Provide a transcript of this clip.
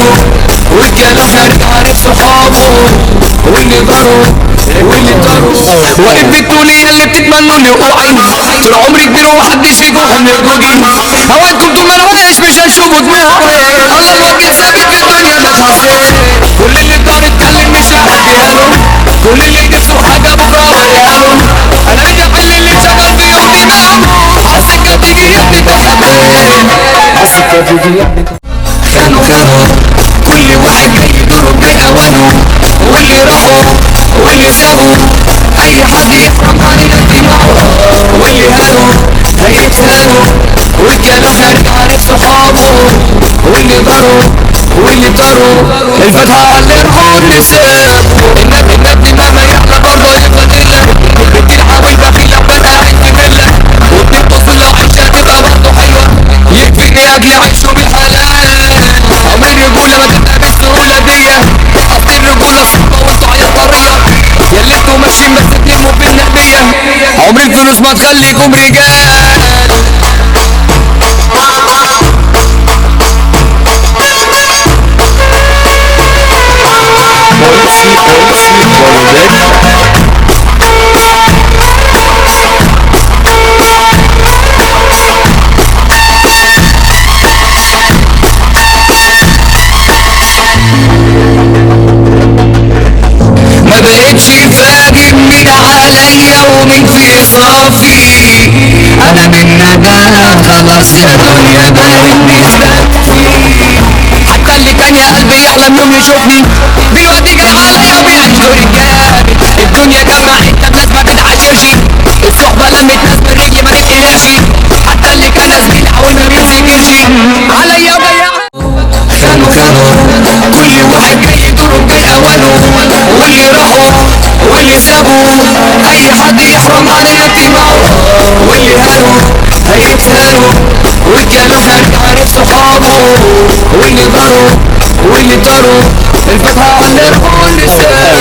هاروا والجالوا خارج عارف صحابه واللي ضروا واللي طاروا. واقف في الدنيا اللي بتتمنوا لقوعين طول عمري كبير ومحدش فيكم يرجوجين. هواكم طول ما انا واقف مش هنشوفوا دموعي. الله الراجل ثابت في الدنيا مش هصير. كل اللي كان اتكلم مش هحكيها له. كل اللي نفسه حاجه بكره اوريها له. انا الجبل اللي شغال في يوم دماغه. عالسكه تيجي يا ابني تحبين. عالسكه تيجي يا ابني. كانوا كل واحد جاي يدور بأوانه. واللي راحوا واللي سابوا اي حد يحرم علينا دماغه. واللي هانوا هيتهانوا والجالوا خارج عارف صحابه. واللي ضروا واللي طاروا الفتحة على الارهاب اللي سابوا. النبي مهما يحلى برضه يفضل الا بتلعب بخيلة وبقى عندي ملة. وبتبص لو عيشة تبقى برضه حلوة. يكفيني اجي اعيشه بالحلال. عمر الرجولة ما تبقى بالسهولة دي. اصل الرجولة صعبة وانتوا عيال طرية. ياللي انتوا ماشيين بس تلموا بالنبية. عمر الفلوس ما تخليكم رجال. ما بقتش فاهم مين عليا ومين في صافي. انا بالندى خلاص يا دنيا بقيت مستكفي. حتى اللي كان يا قلبي يحلم يوم يشوفني دلوقتي جاي عليا وبيعيشوا رجال. الدنيا جمعتنا بناس ما بتعاشرش. الصحبة لمت ناس من رجلي ما تتقهرش. حتى اللي كان ناس بيلعب ما بينسجمش عليا وجاي. كانوا كل واحد جاي يدور بأوانه. واللي راحوا واللي سابوا اي حد يحرم علينا دماغه. واللي هانوا هيتهانوا والجالوا خارج عارف صحابه. واللي ضروا واللي طاروا الفتحة على الارهاب اللي سابوا.